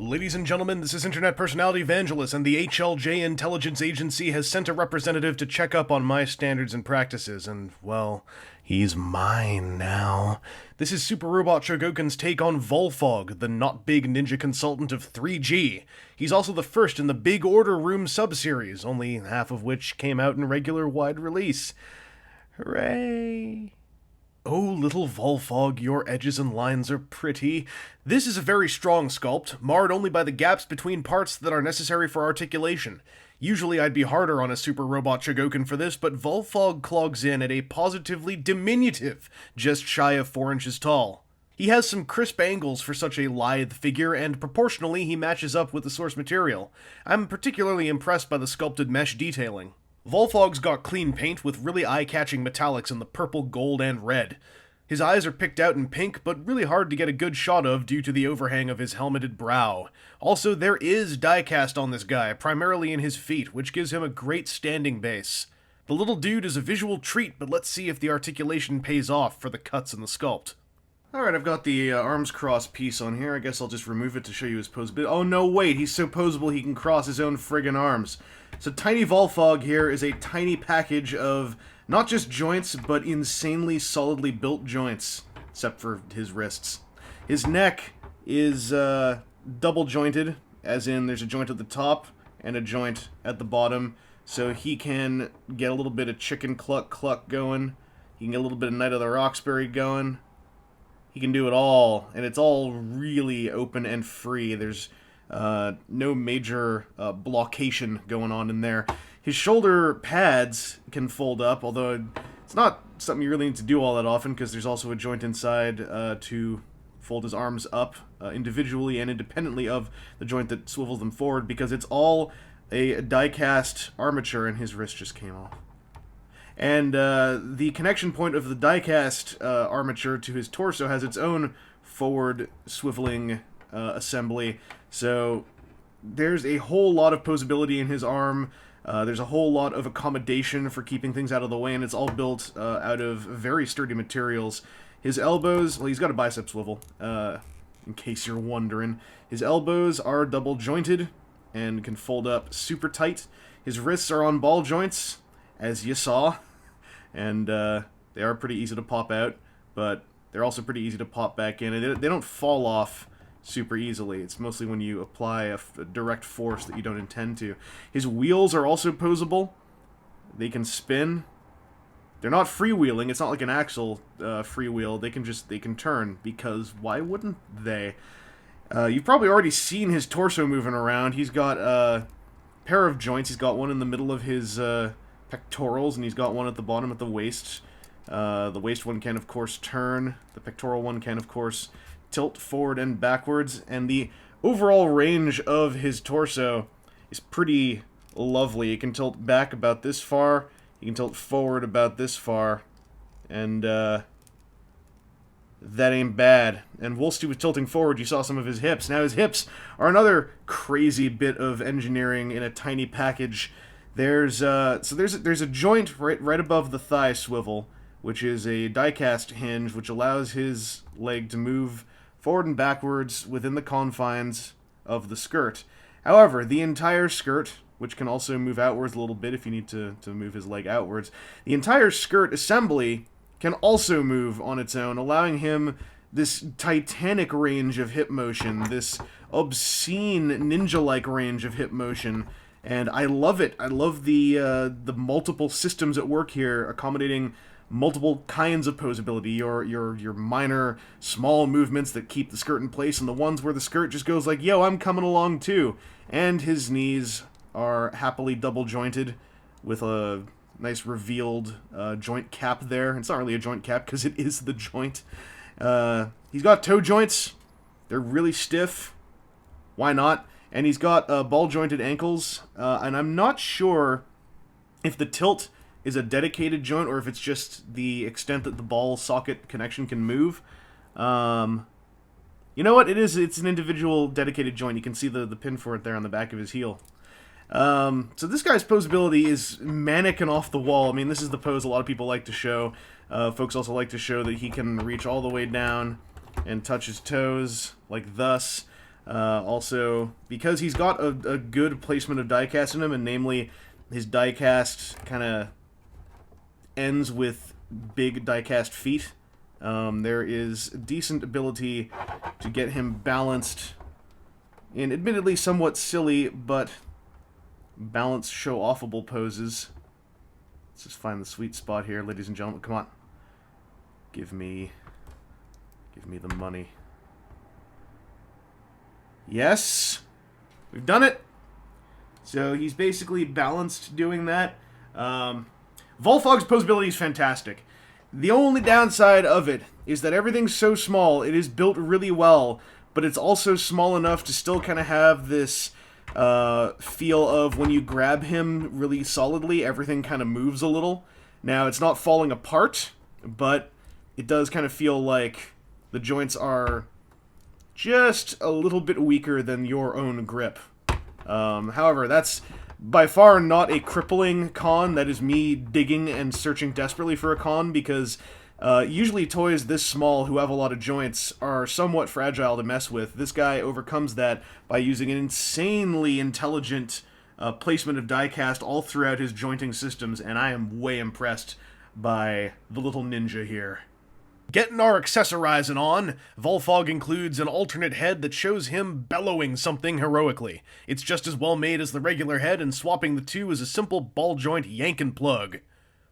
Ladies and gentlemen, this is Internet Personality Vangelus, and the HLJ Intelligence Agency has sent a representative to check up on my standards and practices, and, well, he's mine now. This is Super Robot Chogokin's take on Volfogg, the not-big ninja consultant of 3G. He's also the first in the Big Order Room sub-series, only half of which came out in regular wide release. Hooray! Oh, little Volfogg, your edges and lines are pretty. This is a very strong sculpt, marred only by the gaps between parts that are necessary for articulation. Usually I'd be harder on a Super Robot Chogokin for this, but Volfogg clogs in at a positively diminutive, just shy of 4 inches tall. He has some crisp angles for such a lithe figure, and proportionally he matches up with the source material. I'm particularly impressed by the sculpted mesh detailing. Volfogg's got clean paint with really eye-catching metallics in the purple, gold, and red. His eyes are picked out in pink, but really hard to get a good shot of due to the overhang of his helmeted brow. Also, there is diecast on this guy, primarily in his feet, which gives him a great standing base. The little dude is a visual treat, but let's see if the articulation pays off for the cuts in the sculpt. Alright, I've got the arms cross piece on here. I guess I'll just remove it to show you his poseability. Oh no, wait, he's so poseable he can cross his own friggin' arms. So Tiny Volfogg here is a tiny package of not just joints, but insanely solidly built joints, except for his wrists. His neck is double jointed, as in there's a joint at the top and a joint at the bottom, so he can get a little bit of chicken cluck cluck going. He can get a little bit of Night of the Roxbury going. He can do it all, and it's all really open and free. There's no major blockation going on in there. His shoulder pads can fold up, although it's not something you really need to do all that often, because there's also a joint inside to fold his arms up individually and independently of the joint that swivels them forward, because it's all a die-cast armature, and his wrist just came off. And the connection point of the die-cast armature to his torso has its own forward swiveling assembly. So there's a whole lot of poseability in his arm. There's a whole lot of accommodation for keeping things out of the way, and it's all built out of very sturdy materials. His elbows, well, he's got a bicep swivel, in case you're wondering. His elbows are double jointed and can fold up super tight. His wrists are on ball joints, as you saw. And they are pretty easy to pop out, but they're also pretty easy to pop back in. And they don't fall off super easily. It's mostly when you apply a direct force that you don't intend to. His wheels are also poseable. They can spin. They're not freewheeling. It's not like an axle freewheel. They can turn, because why wouldn't they? You've probably already seen his torso moving around. He's got a pair of joints. He's got one in the middle of his pectorals, and he's got one at the bottom at the waist. The waist one can, of course, turn. The pectoral one can, of course, tilt forward and backwards. And the overall range of his torso is pretty lovely. He can tilt back about this far. He can tilt forward about this far. And that ain't bad. And whilst he was tilting forward, you saw some of his hips. Now his hips are another crazy bit of engineering in a tiny package. There's a joint right above the thigh swivel, which is a die-cast hinge, which allows his leg to move forward and backwards within the confines of the skirt. However, the entire skirt, which can also move outwards a little bit if you need to move his leg outwards, the entire skirt assembly can also move on its own, allowing him this titanic range of hip motion, this obscene ninja-like range of hip motion. And I love it. I love the multiple systems at work here, accommodating multiple kinds of poseability. Your minor, small movements that keep the skirt in place, and the ones where the skirt just goes like, yo, I'm coming along too. And his knees are happily double jointed with a nice revealed joint cap there. It's not really a joint cap because it is the joint. He's got toe joints. They're really stiff. Why not? And he's got ball-jointed ankles, and I'm not sure if the tilt is a dedicated joint or if it's just the extent that the ball socket connection can move. You know what? It is. It's an individual dedicated joint. You can see the pin for it there on the back of his heel. So this guy's poseability is manic and off the wall. I mean, this is the pose a lot of people like to show. Folks also like to show that he can reach all the way down and touch his toes, like thus. Also, because he's got a good placement of diecast in him, and namely, his diecast kind of ends with big diecast feet, there is decent ability to get him balanced in admittedly somewhat silly, but balanced show-offable poses. Let's just find the sweet spot here, ladies and gentlemen. Come on. Give me the money. Yes! We've done it! So he's basically balanced doing that. Volfogg's Poseability is fantastic. The only downside of it is that everything's so small, it is built really well, but it's also small enough to still kind of have this feel of when you grab him really solidly, everything kind of moves a little. Now, it's not falling apart, but it does kind of feel like the joints are just a little bit weaker than your own grip. However, that's by far not a crippling con. That is me digging and searching desperately for a con, because usually toys this small who have a lot of joints are somewhat fragile to mess with. This guy overcomes that by using an insanely intelligent placement of diecast all throughout his jointing systems, and I am way impressed by the little ninja here. Getting our accessorizing on, Volfogg includes an alternate head that shows him bellowing something heroically. It's just as well made as the regular head, and swapping the two is a simple ball joint yank and plug.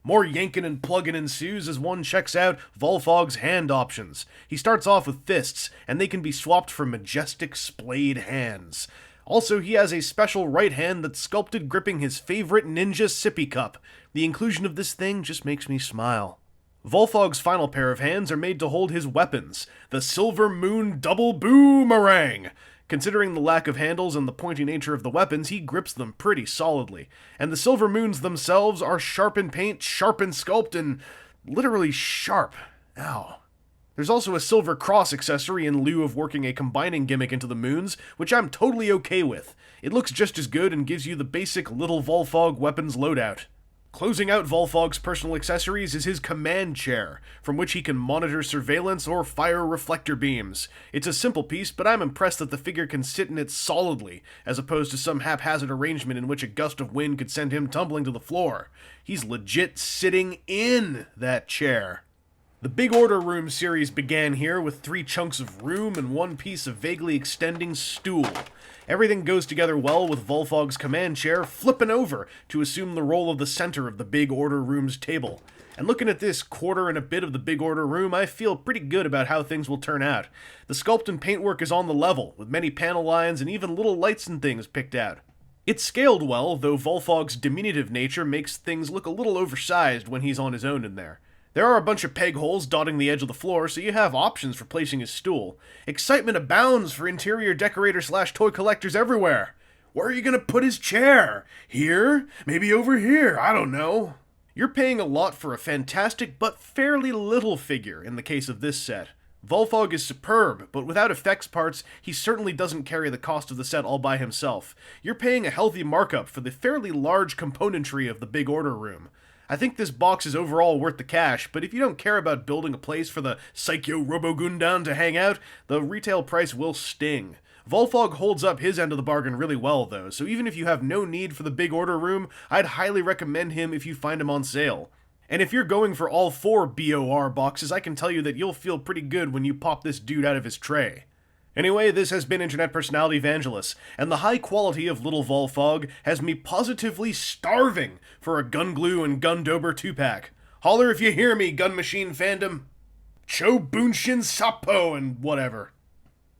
More yanking and plugging ensues as one checks out Volfogg's hand options. He starts off with fists, and they can be swapped for majestic splayed hands. Also, he has a special right hand that's sculpted gripping his favorite ninja sippy cup. The inclusion of this thing just makes me smile. Volfogg's final pair of hands are made to hold his weapons, the Silver Moon Double Boomerang. Considering the lack of handles and the pointy nature of the weapons, he grips them pretty solidly. And the Silver Moons themselves are sharp in paint, sharp in sculpt, and literally sharp. Ow. There's also a silver cross accessory in lieu of working a combining gimmick into the moons, which I'm totally okay with. It looks just as good and gives you the basic little Volfogg weapons loadout. Closing out Volfogg's personal accessories is his command chair, from which he can monitor surveillance or fire reflector beams. It's a simple piece, but I'm impressed that the figure can sit in it solidly, as opposed to some haphazard arrangement in which a gust of wind could send him tumbling to the floor. He's legit sitting in that chair. The Big Order Room series began here with 3 chunks of room and 1 piece of vaguely extending stool. Everything goes together well with Volfogg's command chair flipping over to assume the role of the center of the Big Order Room's table. And looking at this quarter and a bit of the Big Order Room, I feel pretty good about how things will turn out. The sculpt and paintwork is on the level, with many panel lines and even little lights and things picked out. It's scaled well, though Volfogg's diminutive nature makes things look a little oversized when he's on his own in there. There are a bunch of peg holes dotting the edge of the floor, so you have options for placing his stool. Excitement abounds for interior decorator/toy collectors everywhere. Where are you gonna put his chair? Here? Maybe over here, I don't know. You're paying a lot for a fantastic but fairly little figure in the case of this set. Volfogg is superb, but without effects parts, he certainly doesn't carry the cost of the set all by himself. You're paying a healthy markup for the fairly large componentry of the Big Order Room. I think this box is overall worth the cash, but if you don't care about building a place for the Psycho Robo-Gundam to hang out, the retail price will sting. Volfogg holds up his end of the bargain really well, though, so even if you have no need for the Big Order Room, I'd highly recommend him if you find him on sale. And if you're going for all 4 BOR boxes, I can tell you that you'll feel pretty good when you pop this dude out of his tray. Anyway, this has been Internet Personality Vangelus, and the high quality of Little Volfogg has me positively starving for a Gun Glue and Gun Dober 2-pack. Holler if you hear me, Gun Machine fandom. Cho Bunshin Sapo and whatever.